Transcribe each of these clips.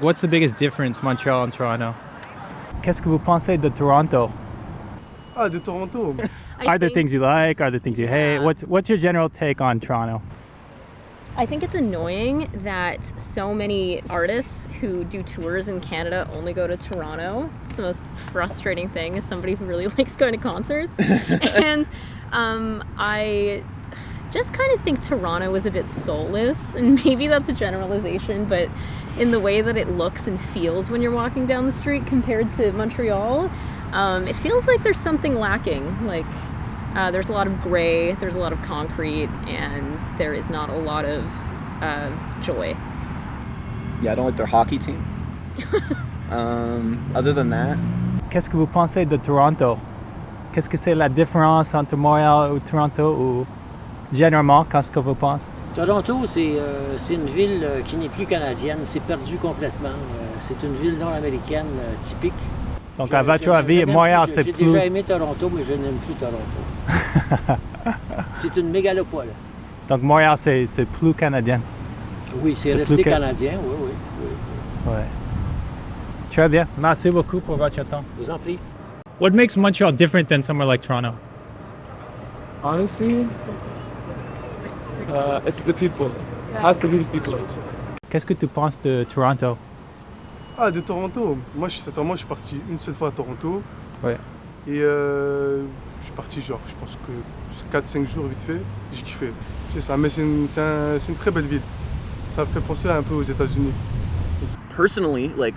What's the biggest difference, Montreal and Toronto? Qu'est-ce que vous pensez de Toronto? Ah, de Toronto. Are there things you like? Are there things you hate? What's your general take on Toronto? I think it's annoying that so many artists who do tours in Canada only go to Toronto. It's the most frustrating thing as somebody who really likes going to concerts. And I just kind of think Toronto is a bit soulless, and maybe that's a generalization, but in the way that it looks and feels when you're walking down the street compared to Montreal, it feels like there's something lacking. Like there's a lot of gray, there's a lot of concrete, and there is not a lot of joy. Yeah, I don't like their hockey team. Other than that, Qu'est-ce que vous pensez de Toronto? Qu'est-ce que c'est la différence entre Montréal ou Toronto, ou généralement, qu'est-ce que vous pensez? Toronto, c'est une ville qui n'est plus canadienne, c'est perdu complètement. C'est une ville nord-américaine typique. Donc à votre avis, Montréal, c'est plus... J'ai déjà aimé Toronto, mais je n'aime plus Toronto. C'est une mégalopole. Donc Montréal, c'est plus canadien. Oui, c'est resté canadien, oui. Ouais. Très bien. Merci beaucoup pour votre temps. Je vous en prie. What makes Montreal different than somewhere like Toronto? Honestly, it's the people. It has to be the people. Qu'est-ce que tu penses de Toronto? Ah, de Toronto. Moi, sincèrement, je suis parti une seule fois à Toronto. Ouais. Et je suis parti, genre, je pense que 4-5 jours vite fait. J'ai kiffé. C'est ça, mais c'est une très belle ville. Ça me fait penser un peu aux États-Unis. personally, like,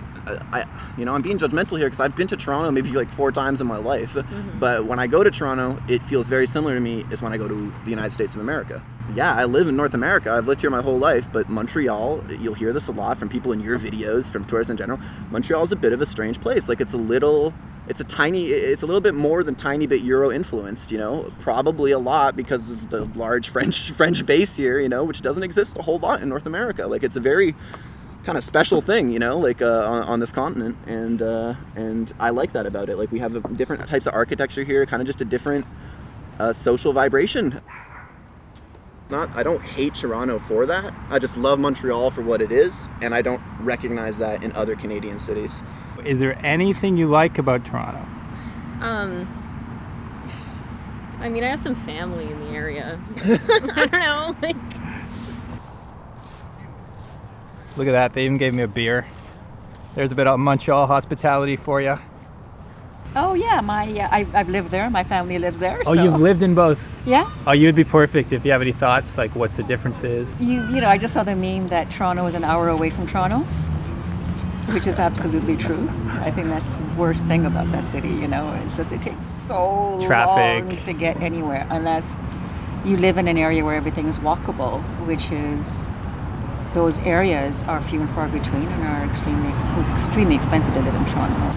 I'm being judgmental here because I've been to Toronto maybe like 4 times in my life, but when I go to Toronto, it feels very similar to me as when I go to the United States of America. Yeah, I live in North America. I've lived here my whole life, but Montreal, you'll hear this a lot from people in your videos, from tourists in general. Montreal is a bit of a strange place. Like, it's a little bit more than tiny bit Euro influenced, probably a lot because of the large French base here, which doesn't exist a whole lot in North America. Like, it's a very kind of special thing, on this continent, and I like that about it. Like, we have different types of architecture here, kind of just a different social vibration. I don't hate Toronto for that. I just love Montreal for what it is, and I don't recognize that in other Canadian cities. Is there anything you like about Toronto? I mean, I have some family in the area. I don't know, Look at that, they even gave me a beer. There's a bit of Montreal hospitality for you. Oh yeah, I've lived there. My family lives there. Oh, so. You've lived in both? Yeah. Oh, you'd be perfect if you have any thoughts, like what's the differences? I just saw the meme that Toronto is an hour away from Toronto, which is absolutely true. I think that's the worst thing about that city, It's just, it takes so long to get anywhere unless you live in an area where everything is walkable, which is, those areas are few and far between and are it's extremely expensive to live in Toronto.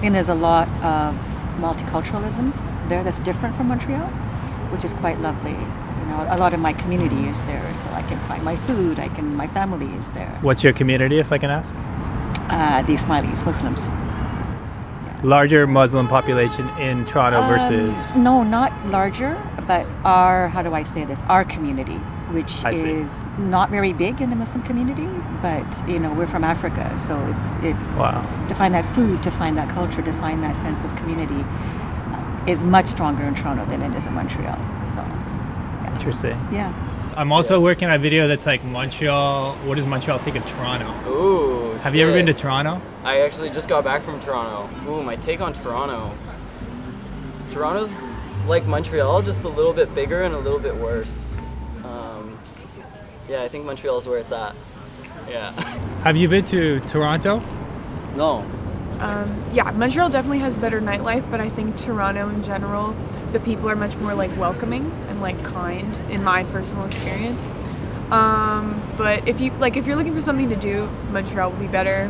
And there's a lot of multiculturalism there that's different from Montreal, which is quite lovely. A lot of my community is there, so I can find my food, my family is there. What's your community, if I can ask? The Ismailis, Muslims. Yeah. Larger Muslim population in Toronto versus? No, not larger, but our community, which is not very big in the Muslim community, but we're from Africa, so it's wow. To find that food, to find that culture, to find that sense of community is much stronger in Toronto than it is in Montreal. So yeah. Interesting. Yeah. I'm also working on a video that's like Montreal. What does Montreal think of Toronto? Ooh. Have you ever been to Toronto? I actually just got back from Toronto. Ooh, my take on Toronto. Toronto's like Montreal, just a little bit bigger and a little bit worse. Yeah, I think Montreal's where it's at. Yeah. Have you been to Toronto? No. Yeah, Montreal definitely has better nightlife, but I think Toronto in general, the people are much more welcoming and kind in my personal experience. But if you're looking for something to do, Montreal would be better.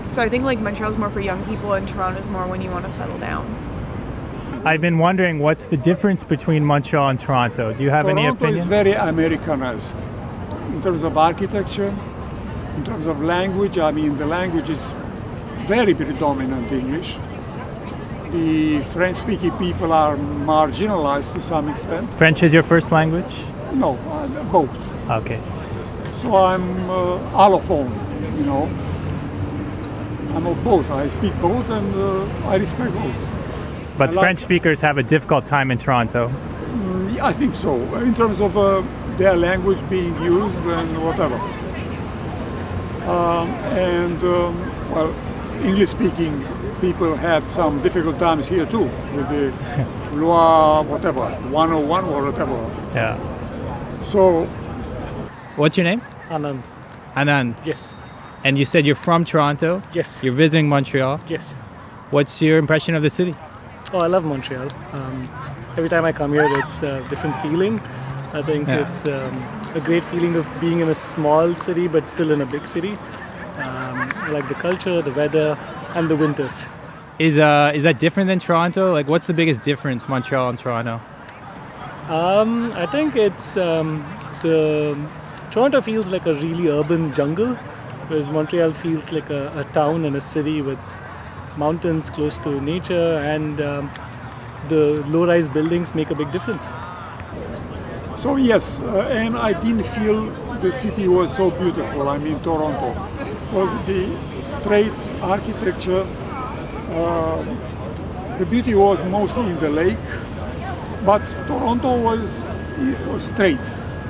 So I think Montreal's more for young people and Toronto's more when you want to settle down. I've been wondering what's the difference between Montreal and Toronto. Do you have any opinion? Toronto is very Americanized in terms of architecture, in terms of language. I mean, the language is very predominant English. The French-speaking people are marginalized to some extent. French is your first language? No, both. Okay. So I'm allophone, you know. I'm of both. I speak both, and I respect both. But I French speakers have a difficult time in Toronto. I think so, in terms of their language being used and whatever. Well, English-speaking people had some difficult times here too, with the loi, whatever, 101 or whatever. Yeah. So, What's your name? Anand. Anand. Yes. And you said you're from Toronto? Yes. You're visiting Montreal? Yes. What's your impression of the city? Oh, I love Montreal. Every time I come here, it's a different feeling. I think it's a great feeling of being in a small city, but still in a big city. I like the culture, the weather, and the winters. Is that different than Toronto? Like, what's the biggest difference, Montreal and Toronto? I think it's Toronto feels like a really urban jungle, whereas Montreal feels like a town and a city with mountains close to nature, and the low-rise buildings make a big difference. so yes, and I didn't feel the city was so beautiful. I mean, Toronto was the straight architecture. The beauty was mostly in the lake, but Toronto was straight.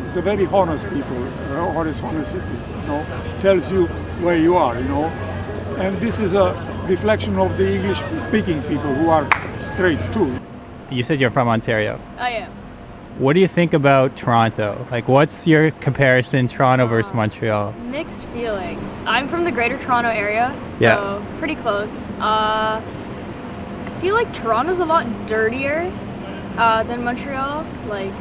It's a very honest people, honest city. You know, tells you where you are. You know, and this is a reflection of the English-speaking people who are straight too. You said you're from Ontario. I am. What do you think about Toronto? Like, what's your comparison, Toronto versus Montreal? Mixed feelings. I'm from the Greater Toronto area, so pretty close. I feel like Toronto's a lot dirtier than Montreal. Like,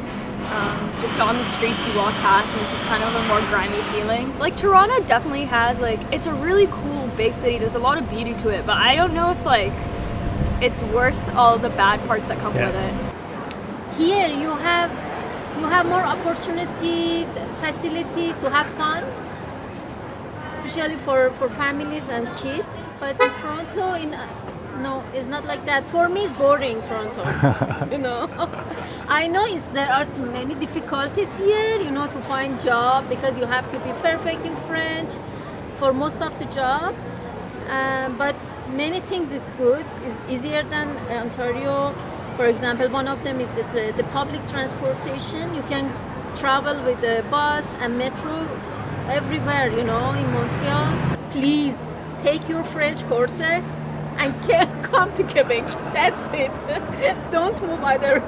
just on the streets you walk past and it's just kind of a more grimy feeling. Like, Toronto definitely has, like, it's a really cool big city. There's a lot of beauty to it, but I don't know if, like, it's worth all the bad parts that come with it. Here you have more opportunity, facilities to have fun, especially for families and kids. But in Toronto, no, it's not like that. For me, it's boring, Toronto. You know, I know there are many difficulties here. You know, to find job because you have to be perfect in French for most of the job. But many things is good. It's easier than Ontario. For example, one of them is the public transportation. You can travel with the bus and metro everywhere, you know, in Montreal. Please take your French courses and come to Quebec. That's it. Don't move either.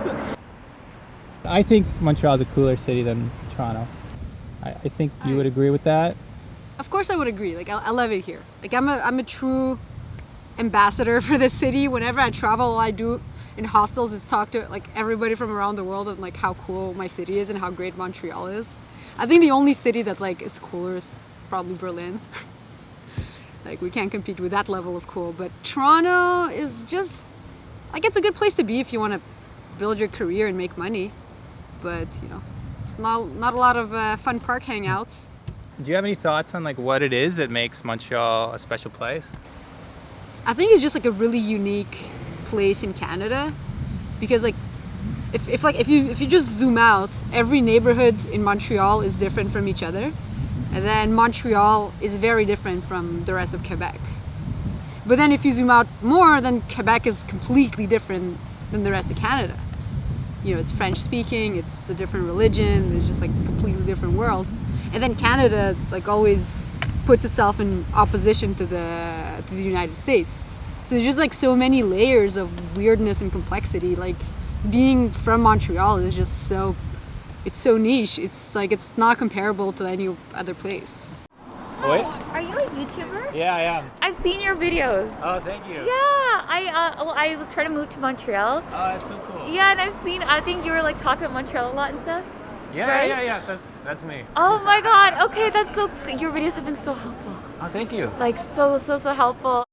I think Montreal is a cooler city than Toronto. I think you would agree with that. Of course I would agree. Like, I love it here. Like, I'm a true ambassador for this city. Whenever I travel, all I do in hostels is talk to like everybody from around the world and like how cool my city is and how great Montreal is. I think the only city that like is cooler is probably Berlin. Like, we can't compete with that level of cool, but Toronto is just like, it's a good place to be if you want to build your career and make money, but you know, it's not a lot of fun park hangouts. Do you have any thoughts on like what it is that makes Montreal a special place? I think it's just like a really unique place in Canada, because like if you just zoom out, every neighborhood in Montreal is different from each other, and then Montreal is very different from the rest of Quebec. But then if you zoom out more, then Quebec is completely different than the rest of Canada. You know, it's French speaking, it's a different religion, it's just like a completely different world. And then Canada like always puts itself in opposition to the United States. So there's just like so many layers of weirdness and complexity. Like, being from Montreal is just it's so niche. It's like, it's not comparable to any other place. Wait. Are you a YouTuber? Yeah, I am. I've seen your videos. Oh, thank you. Yeah, I was trying to move to Montreal. Oh, that's so cool. Yeah, and I think you were like talking about Montreal a lot and stuff. Yeah, right? yeah, that's me. Oh my god, okay, that's so, your videos have been so helpful. Oh, thank you. Like, so helpful.